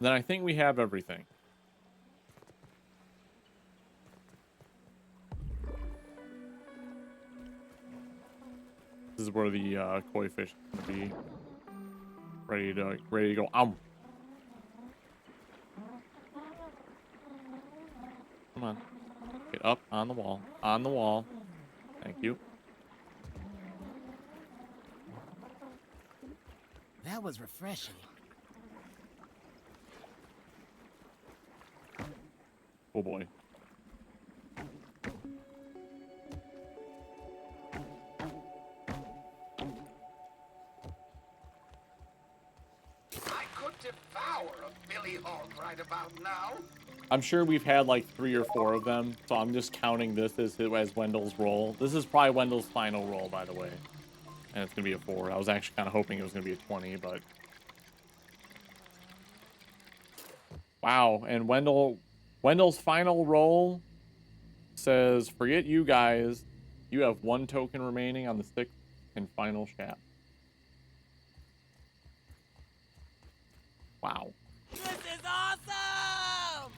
Then I think we have everything. This is where the koi fish is gonna be ready to go. Come on, get up on the wall. On the wall. Thank you. That was refreshing. Oh boy. I could devour a billy hog right about now. I'm sure we've had like 3 or 4 of them, so I'm just counting this as Wendell's roll. This is probably Wendell's final roll, by the way. And it's gonna be a 4. I was actually kind of hoping it was gonna be a 20, but... Wow, and Wendell's final roll says, forget you guys. You have 1 token remaining on the 6th and final shaft. Wow. This is awesome!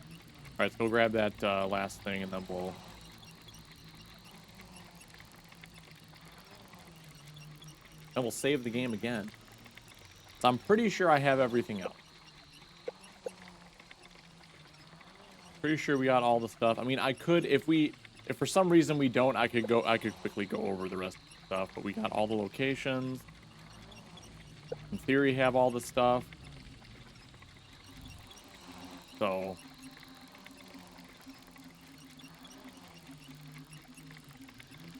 Alright, let's go grab that last thing, and then we'll... Then we'll save the game again. So I'm pretty sure I have everything else. Pretty sure we got all the stuff. I mean, I could, if for some reason we don't, I could quickly go over the rest of the stuff, but we got all the locations. In theory, have all the stuff. So...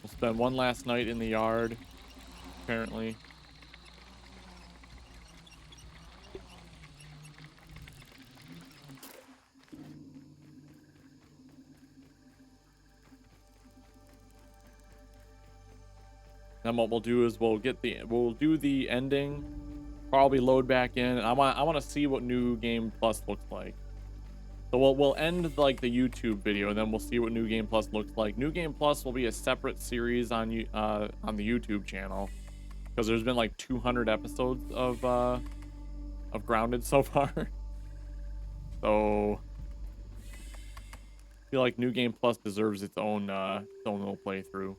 We'll spend one last night in the yard, apparently. Then what we'll do is we'll do the ending, probably load back in. And I want to see what New Game Plus looks like. So we'll end like the YouTube video, and then we'll see what New Game Plus looks like. New Game Plus will be a separate series on the YouTube channel, because there's been like 200 episodes of Grounded so far. So I feel like New Game Plus deserves its own little playthrough.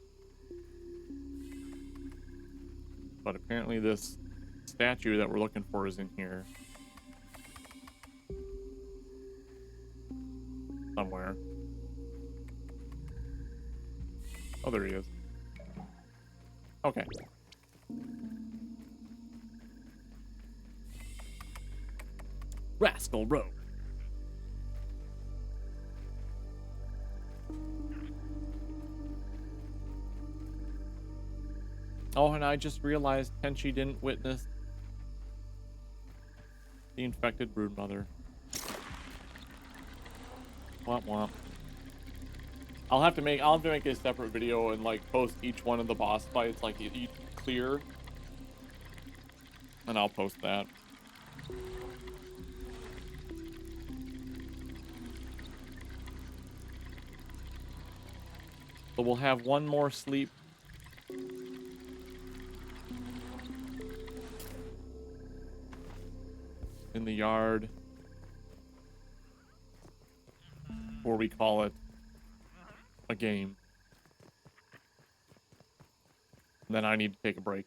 But apparently this statue that we're looking for is in here. Somewhere. Oh, there he is. Okay. Rascal Rogue. Oh, and I just realized Tenchi didn't witness the infected broodmother. Womp womp. I'll have to make a separate video and like post each one of the boss fights, like each clear, and I'll post that. So we'll have one more sleep. In the yard. Or we call it a game. And then I need to take a break.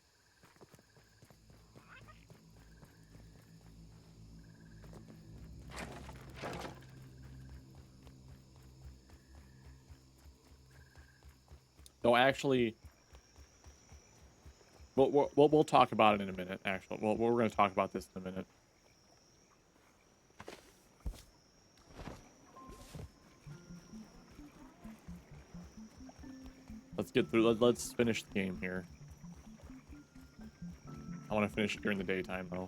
So actually, we'll talk about it in a minute. Actually, we're going to talk about this in a minute. Let's get through. Let's finish the game here. I want to finish it during the daytime, though.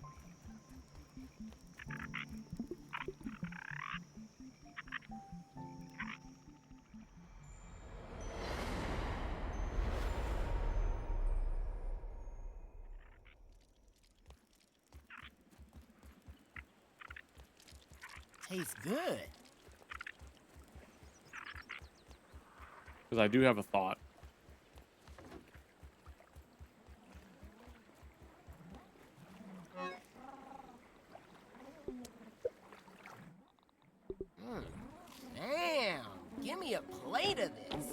Tastes good. Because I do have a thought. Damn, give me a plate of this.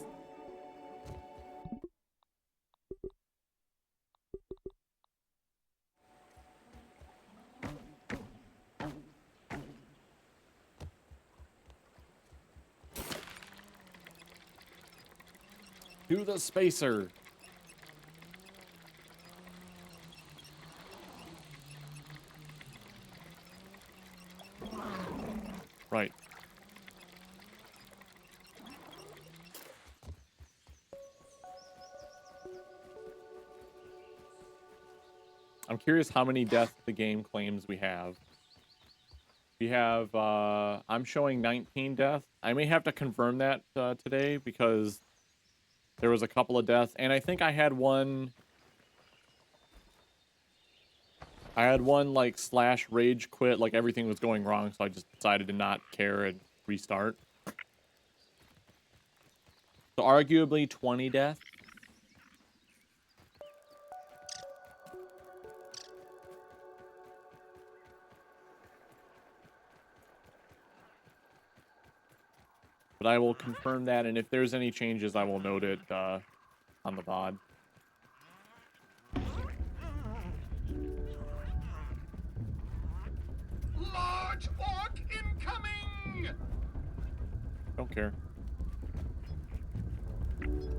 To the spacer. Right. I'm curious how many deaths the game claims we have. We have, I'm showing 19 deaths. I may have to confirm that today because there was a couple of deaths. And I think I had one, like, slash rage quit, like everything was going wrong, so I just decided to not care and restart. So arguably 20 deaths. But I will confirm that, and if there's any changes, I will note it on the VOD. Large orc incoming! Don't care.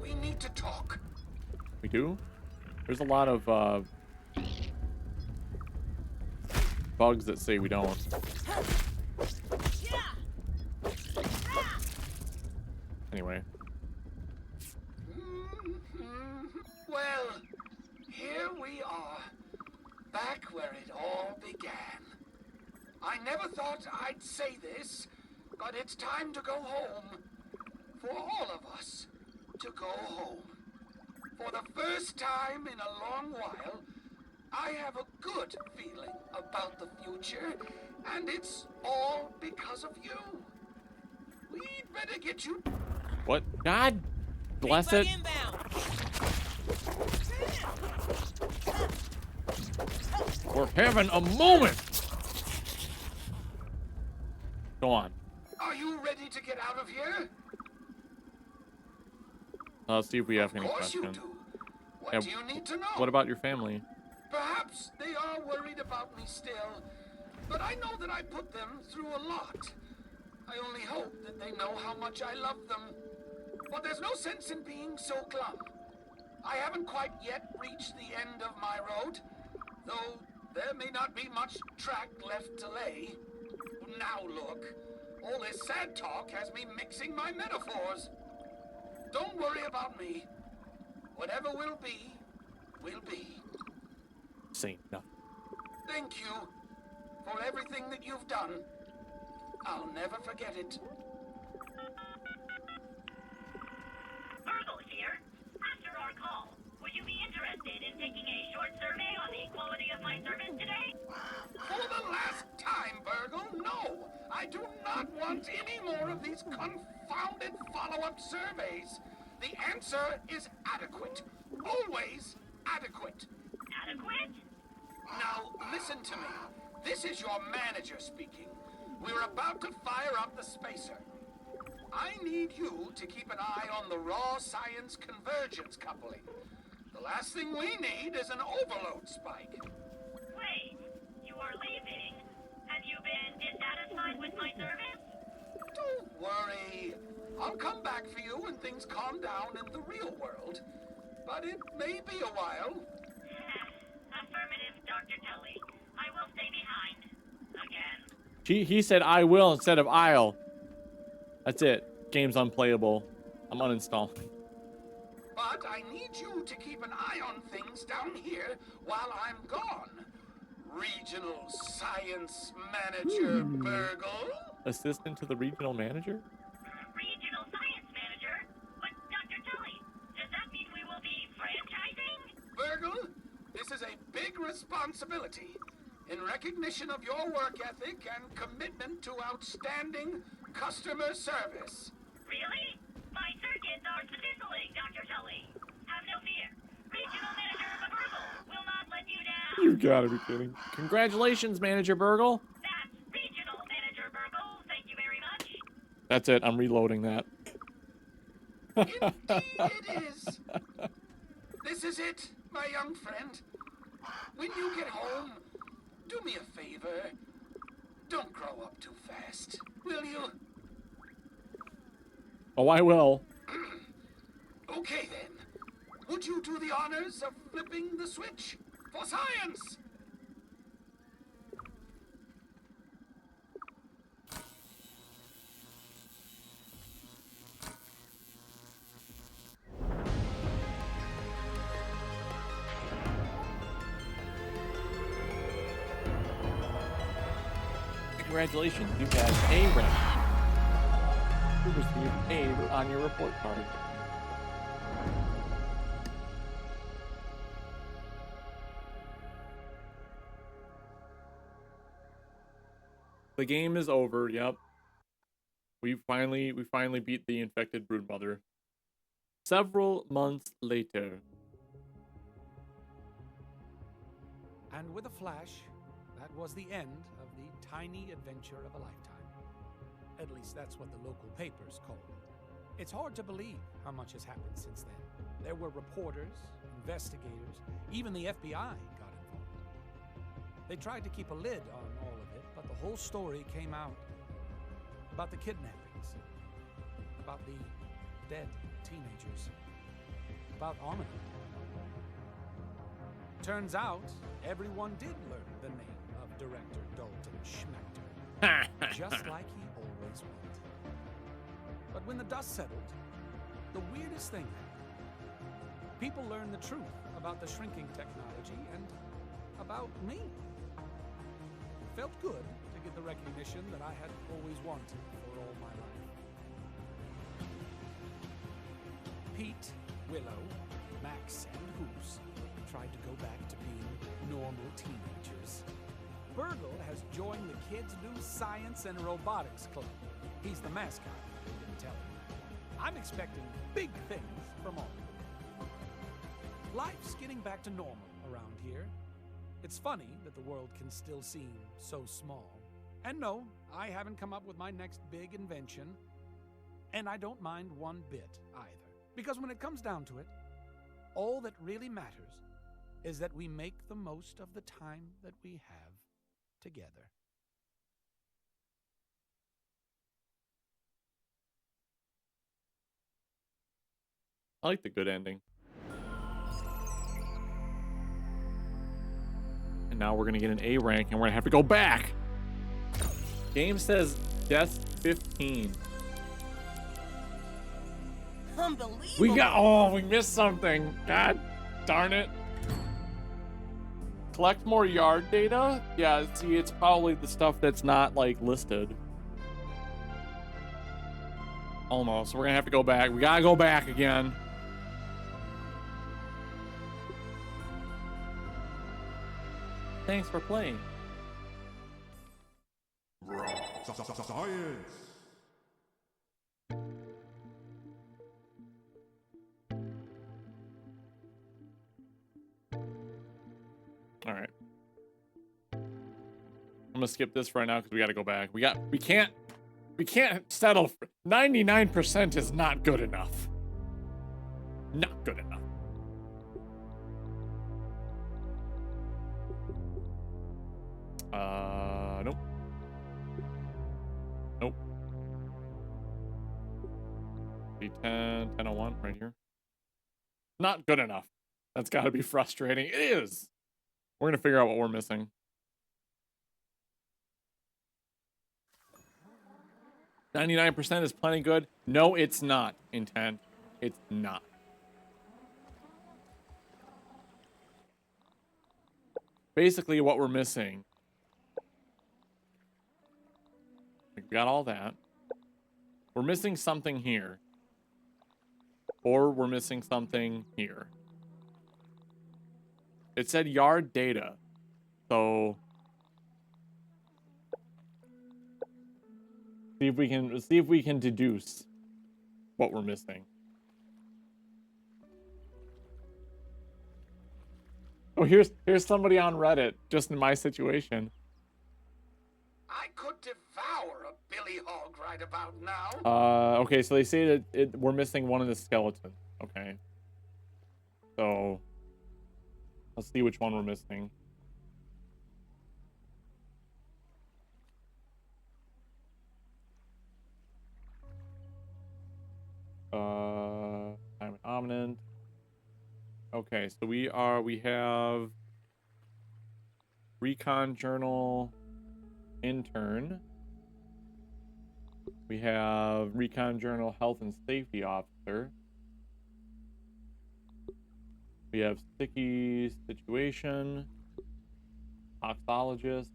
We need to talk. We do? There's a lot of bugs that say we don't. Anyway. Well, here we are, back where it all began. I never thought I'd say this, but it's time to go home. For all of us, to go home. For the first time in a long while, I have a good feeling about the future, and it's all because of you. We'd better get you... What? God bless it. We're having a moment. Go on. Are you ready to get out of here? Let's see if we have any Of course you questions. do. What Yeah, do you need to know? What about your family? Perhaps they are worried about me still, but I know that I put them through a lot. I only hope that they know how much I love them. But there's no sense in being so glum. I haven't quite yet reached the end of my road, though there may not be much track left to lay. Now look, all this sad talk has me mixing my metaphors. Don't worry about me. Whatever will be, will be. Say nothing. Thank you for everything that you've done. I'll never forget it. Virgil here. After our call, would you be interested in taking a short survey on the quality of my service today? For the last time, Burgle, no! I do not want any more of these confounded follow-up surveys. The answer is adequate. Always adequate. Adequate? Now, listen to me. This is your manager speaking. We're about to fire up the spacer. I need you to keep an eye on the raw science convergence coupling. The last thing we need is an overload spike. Wait, you are leaving? Have you been dissatisfied with my service? Don't worry. I'll come back for you when things calm down in the real world. But it may be a while. Affirmative, Dr. Tully. I will stay behind. Again. He said I will instead of I'll. That's it. Game's unplayable. I'm uninstalling. But I need you to keep an eye on things down here while I'm gone. Regional Science Manager Burgle. Assistant to the regional manager? Regional Science Manager? But Dr. Tully, does that mean we will be franchising? Burgle, this is a big responsibility. In recognition of your work ethic and commitment to outstanding customer service. Really? My circuits are sizzling, Dr. Tully. Have no fear. Regional Manager Burgle will not let you down. You've got to be kidding. Congratulations, Manager Burgle. That's Regional Manager Burgle. Thank you very much. That's it. I'm reloading that. Indeed it is. This is it, my young friend. When you get home, do me a favor. Don't grow up too fast, will you? Oh, I will. Okay then. Would you do the honors of flipping the switch for science? Congratulations, you got A rank. You received A on your report card. The game is over. Yep. We finally beat the infected broodmother. Several months later. And with a flash, that was the end of the tiny adventure of a lifetime. At least that's what the local papers called it. It's hard to believe how much has happened since then. There were reporters, investigators, even the FBI got involved. They tried to keep a lid on all of it, but the whole story came out. About the kidnappings, about the dead teenagers, about Omni. Turns out, everyone did learn the name of Director Dalton Schmechter, just like he always wanted. But when the dust settled, the weirdest thing happened. People learned the truth about the shrinking technology and about me. It felt good to get the recognition that I had always wanted for all my life. Pete, Willow, Max, and Hoops tried to go back to being normal teenagers. Burgle has joined the kids' new science and robotics club. He's the mascot, if you didn't tell him. I'm expecting big things from all of them. Life's getting back to normal around here. It's funny that the world can still seem so small. And no, I haven't come up with my next big invention. And I don't mind one bit either. Because when it comes down to it, all that really matters is that we make the most of the time that we have together. I like the good ending. And now we're gonna get an A rank and we're gonna have to go back. Game says death 15. Unbelievable. We missed something. God darn it. Collect more yard data? Yeah, see, it's probably the stuff that's not, like, listed. Almost. We're gonna have to go back. We gotta go back again. Thanks for playing. Science. All right. I'm gonna skip this right now because we gotta go back. We can't settle for 99% is not good enough. Not good enough. Nope. Nope. D10, 1001 right here. Not good enough. That's gotta be frustrating. It is. We're gonna figure out what we're missing. 99% is plenty good. No, it's not. Intent. It's not. Basically, what we're missing. We got all that. We're missing something here. Or we're missing something here. It said yard data. So see if we can deduce what we're missing. Oh, here's somebody on Reddit just in my situation. I could devour a billy hog right about now. Okay, so they say that we're missing one of the skeletons. Okay. So, let's see which one we're missing. I'm an omniscient. Okay, so we have recon journal intern. We have recon journal health and safety officer. We have sticky situation, toxologist.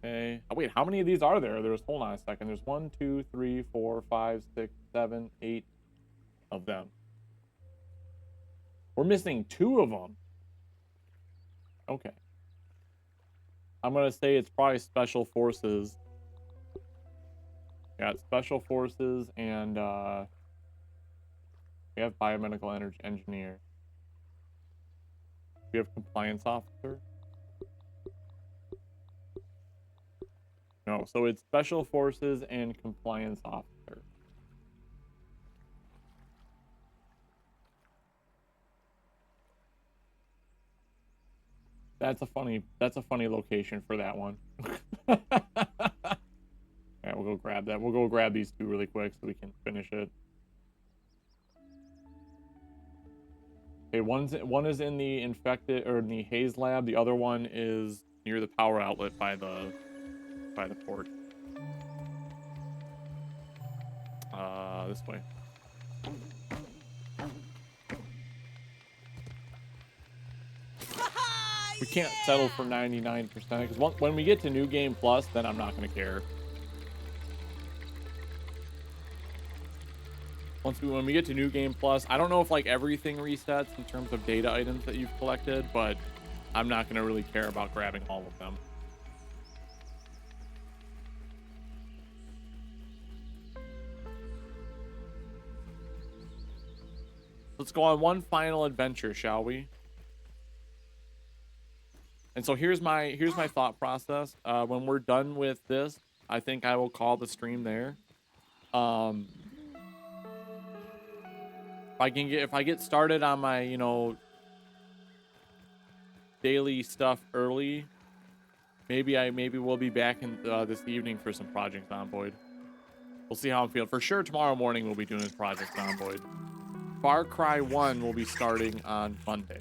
Okay. Oh, wait, how many of these are there? Hold on a second. There's 1, 2, 3, 4, 5, 6, 7, 8 of them. We're missing 2 of them. Okay. I'm gonna say it's probably special forces. Got special forces and we have biomedical energy engineer. We have compliance officer. No, so it's special forces and compliance officer. That's a funny location for that one. Yeah, we'll go grab that. We'll go grab these 2 really quick so we can finish it. Okay, one is in the infected or in the haze lab. The other one is near the power outlet by the port. This way. We can't settle for 99% because when we get to New Game Plus, then I'm not gonna care. When we get to New Game Plus, I don't know if like everything resets in terms of data items that you've collected, but I'm not gonna really care about grabbing all of them. Let's go on one final adventure, shall we? And so here's my thought process. When we're done with this, I think I will call the stream there. If I get started on my, you know, daily stuff early, maybe we'll be back in this evening for some Project Zomboid. We'll see how I'm feeling. For sure, tomorrow morning we'll be doing this Project Zomboid. Far Cry 1 will be starting on Monday.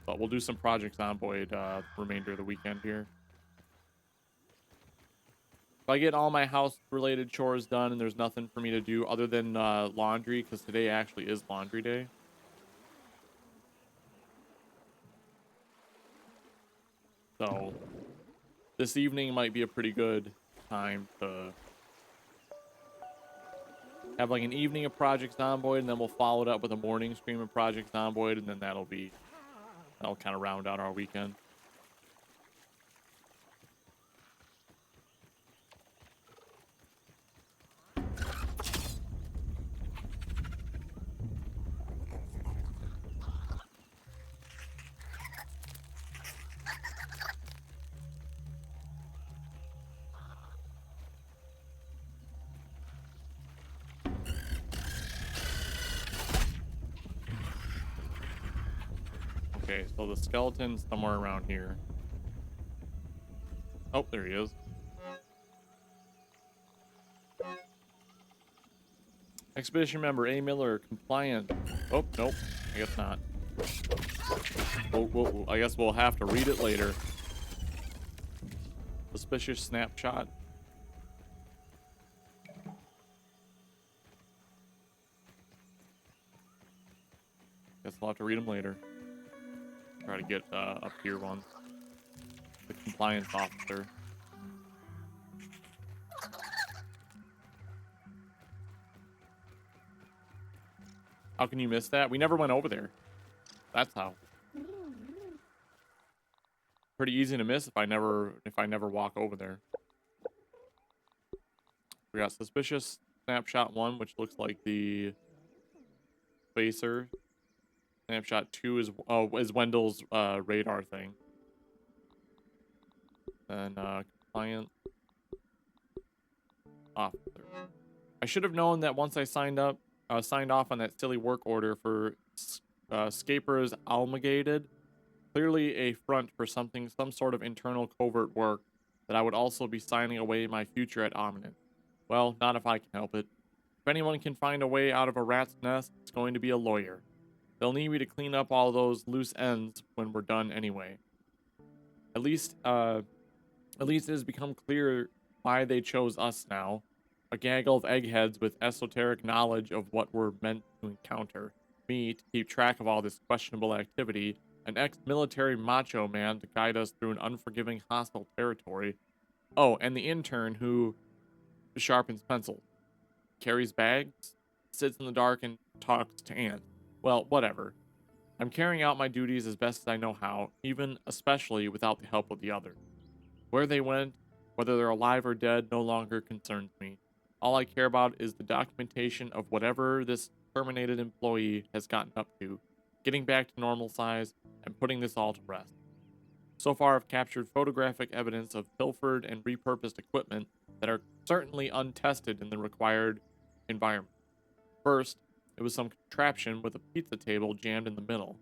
But we'll do some Project Zomboid remainder of the weekend here. If I get all my house-related chores done and there's nothing for me to do other than laundry, because today actually is laundry day. So this evening might be a pretty good time to have like an evening of Project Zomboid, and then we'll follow it up with a morning stream of Project Zomboid, and then that'll kind of round out our weekend. Okay, so the skeleton's somewhere around here. Oh, there he is. Expedition member A. Miller, compliant. Oh, nope. I guess not. I guess we'll have to read it later. Suspicious snapshot. Guess we'll have to read them later. Try to get up here one. The compliance officer. How can you miss that? We never went over there. That's how. Pretty easy to miss if I never walk over there. We got suspicious snapshot 1, which looks like the spacer. Snapshot 2 is Wendell's radar thing. Then compliant officer. I should have known that once I signed off on that silly work order for Scapers Almigated. Clearly a front for some sort of internal covert work, that I would also be signing away my future at Omnin. Well, not if I can help it. If anyone can find a way out of a rat's nest, it's going to be a lawyer. They'll need me to clean up all those loose ends when we're done anyway. At least it has become clear why they chose us now. A gaggle of eggheads with esoteric knowledge of what we're meant to encounter. Me to keep track of all this questionable activity. An ex-military macho man to guide us through an unforgiving hostile territory. Oh, and the intern who sharpens pencils, carries bags, sits in the dark, and talks to ants. Well, whatever. I'm carrying out my duties as best as I know how, even especially without the help of the others. Where they went, whether they're alive or dead, no longer concerns me. All I care about is the documentation of whatever this terminated employee has gotten up to, getting back to normal size, and putting this all to rest. So far, I've captured photographic evidence of pilfered and repurposed equipment that are certainly untested in the required environment. First, it was some contraption with a pizza table jammed in the middle.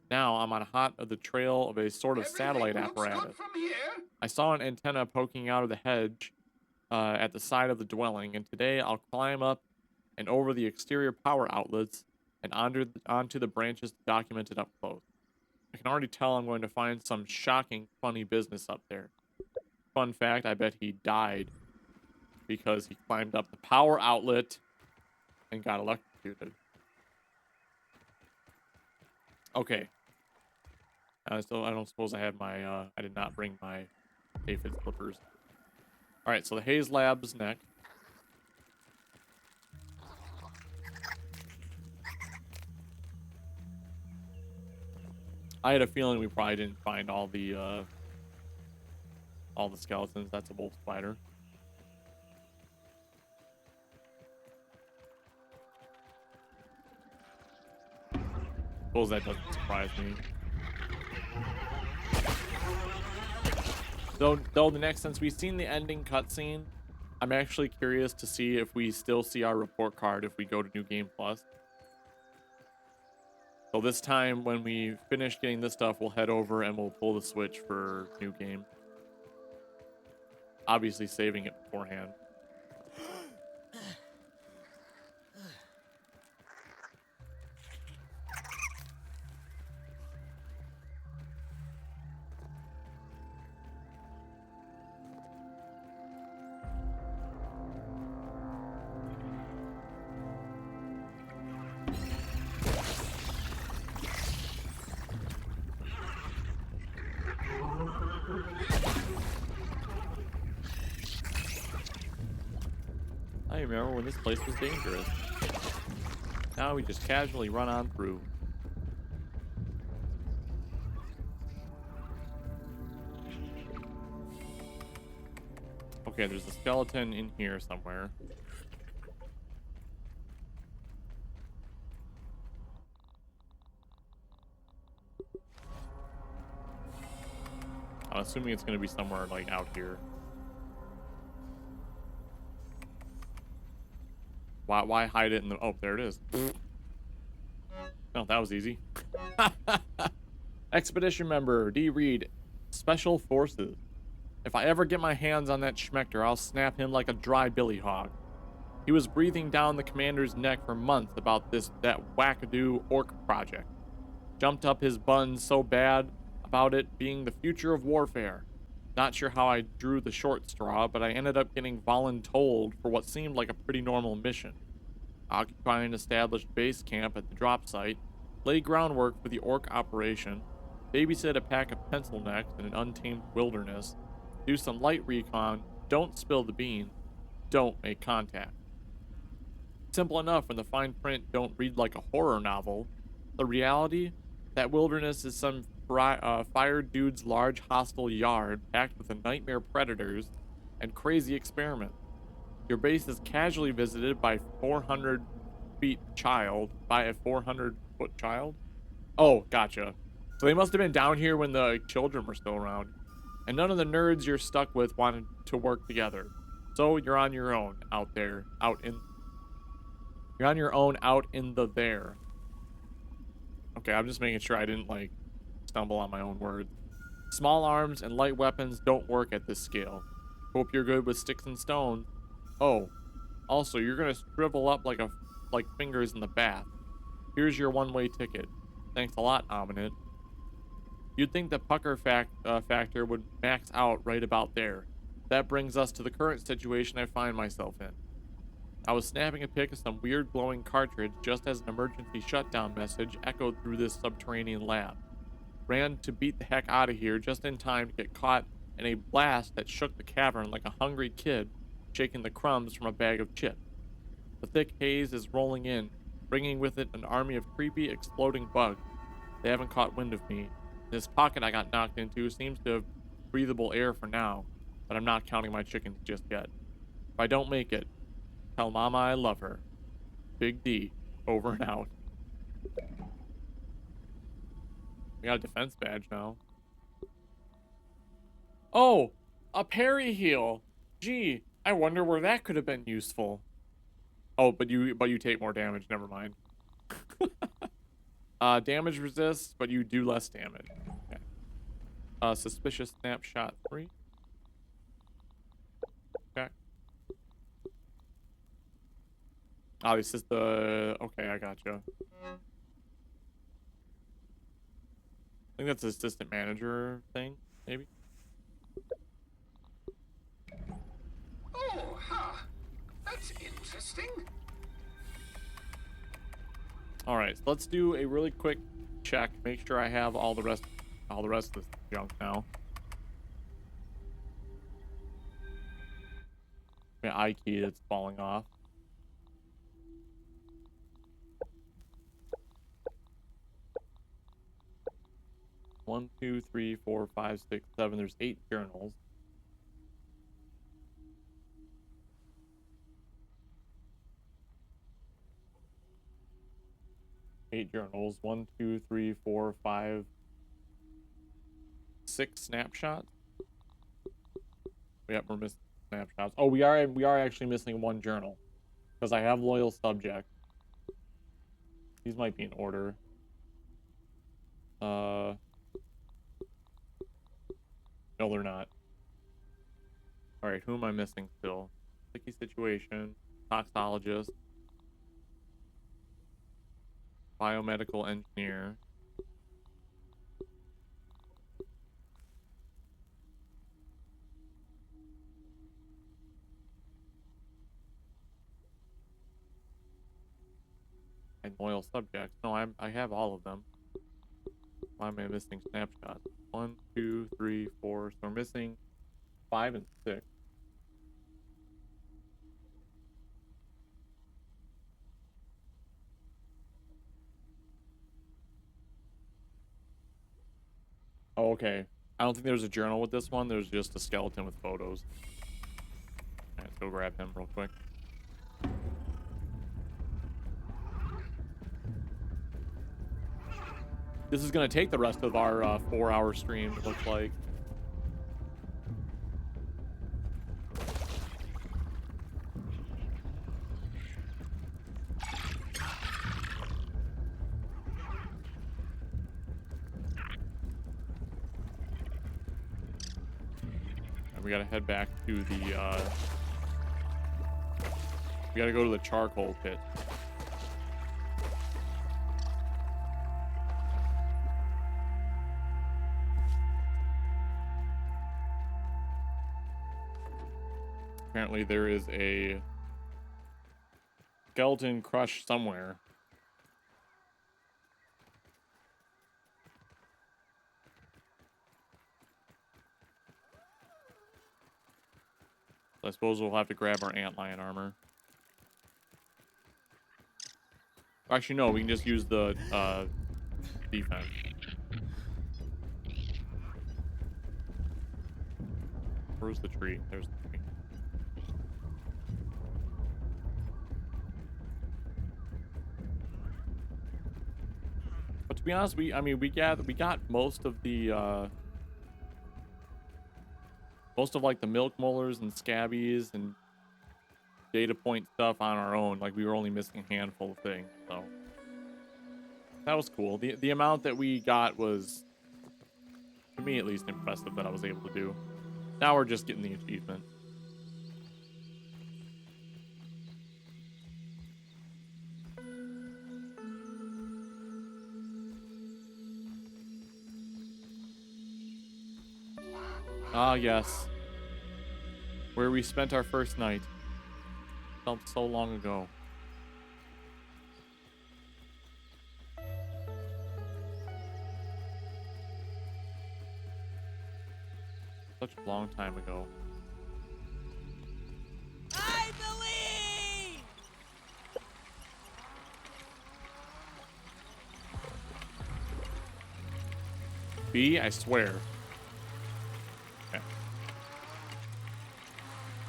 Now I'm on the trail of a sort of satellite apparatus. I saw an antenna poking out of the hedge at the side of the dwelling, and today I'll climb up and over the exterior power outlets and onto the branches to document it up close. I can already tell I'm going to find some shocking, funny business up there. Fun fact, I bet he died because he climbed up the power outlet and got electrocuted. Okay. I don't suppose I had my, I did not bring my aphid slippers. Alright, so the Haze Lab's next. I had a feeling we probably didn't find all the skeletons. That's a wolf spider. Suppose that doesn't surprise me. Though the next, since we've seen the ending cutscene, I'm actually curious to see if we still see our report card if we go to New Game Plus. So this time, when we finish getting this stuff, we'll head over and we'll pull the switch for New Game. Obviously saving it beforehand. I remember when this place was dangerous. Now we just casually run on through. Okay, there's a skeleton in here somewhere. I'm assuming it's going to be somewhere like out here. Why hide it in the... Oh, there it is. Oh, that was easy. Expedition member, D. Reed, Special Forces. If I ever get my hands on that Schmechter, I'll snap him like a dry billy hog. He was breathing down the commander's neck for months about that wackadoo orc project. Jumped up his buns so bad about it being the future of warfare. Not sure how I drew the short straw, but I ended up getting voluntold for what seemed like a pretty normal mission. Occupy an established base camp at the drop site, lay groundwork for the orc operation, babysit a pack of pencil necks in an untamed wilderness, do some light recon, don't spill the beans, don't make contact. Simple enough when the fine print don't read like a horror novel. The reality? That wilderness is some fire dude's large hostile yard packed with nightmare predators and crazy experiments. Your base is casually visited by 400 feet child by a 400-foot child? Oh, gotcha. So they must have been down here when the children were still around. And none of the nerds you're stuck with wanted to work together. So you're on your own out there, you're on your own out in the there. Okay, I'm just making sure I didn't, like, stumble on my own words. Small arms and light weapons don't work at this scale. Hope you're good with sticks and stones. Oh, also, you're gonna shrivel up like fingers in the bath. Here's your one-way ticket. Thanks a lot, Ominid. You'd think the pucker factor would max out right about there. That brings us to the current situation I find myself in. I was snapping a pic of some weird glowing cartridge just as an emergency shutdown message echoed through this subterranean lab. Ran to beat the heck out of here just in time to get caught in a blast that shook the cavern like a hungry kid shaking the crumbs from a bag of chips. The thick haze is rolling in, bringing with it an army of creepy, exploding bugs. They haven't caught wind of me. This pocket I got knocked into seems to have breathable air for now, but I'm not counting my chickens just yet. If I don't make it, tell Mama I love her. Big D, over and out. We got a defense badge now. Oh, a parry heal. Gee, I wonder where that could have been useful. Oh, but you take more damage. Never mind. Damage resists, but you do less damage. Okay. Suspicious snapshot 3. Okay. Oh, this is the... Okay, I gotcha. I think that's the assistant manager thing, maybe? Oh, huh. That's interesting. Alright, so let's do a really quick check. Make sure I have all the rest of this junk now. My I key that's falling off. One, two, three, 4, 5, 6, 7. There's 8 journals. Eight journals. 1, 2, 3, 4, 5, 6 snapshots. Yep, we're missing snapshots. Oh, we are actually missing 1 journal because I have loyal subject. These might be in order. No, they're not. All right, who am I missing still? Sticky situation, toxologist, biomedical engineer. And loyal subjects. No, I have all of them. Why am I missing snapshots? 1, 2, 3, 4. So we're missing 5 and 6. Oh, okay. I don't think there's a journal with this one. There's just a skeleton with photos. Alright, let's go grab him real quick. This is going to take the rest of our 4-hour stream, it looks like. And we got to head back to the... we got to go to the charcoal pit. Apparently there is a skeleton crush somewhere. So I suppose we'll have to grab our antlion armor. Actually, no, we can just use the defense. Where's the tree? There's the tree. to be honest, I mean, we got most of the, most of, like, the milk molars and scabbies and data point stuff on our own. Like, we were only missing a handful of things, so that was cool. The amount that we got was, to me at least, impressive that I was able to do. Now we're just getting the achievement. Ah, yes. Where we spent our first night. Felt so long ago. Such a long time ago. I believe! B, I swear. Okay.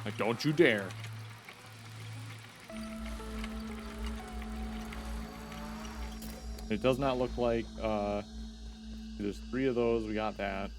Like, don't you dare. It does not look like, there's 3 of those. We got that.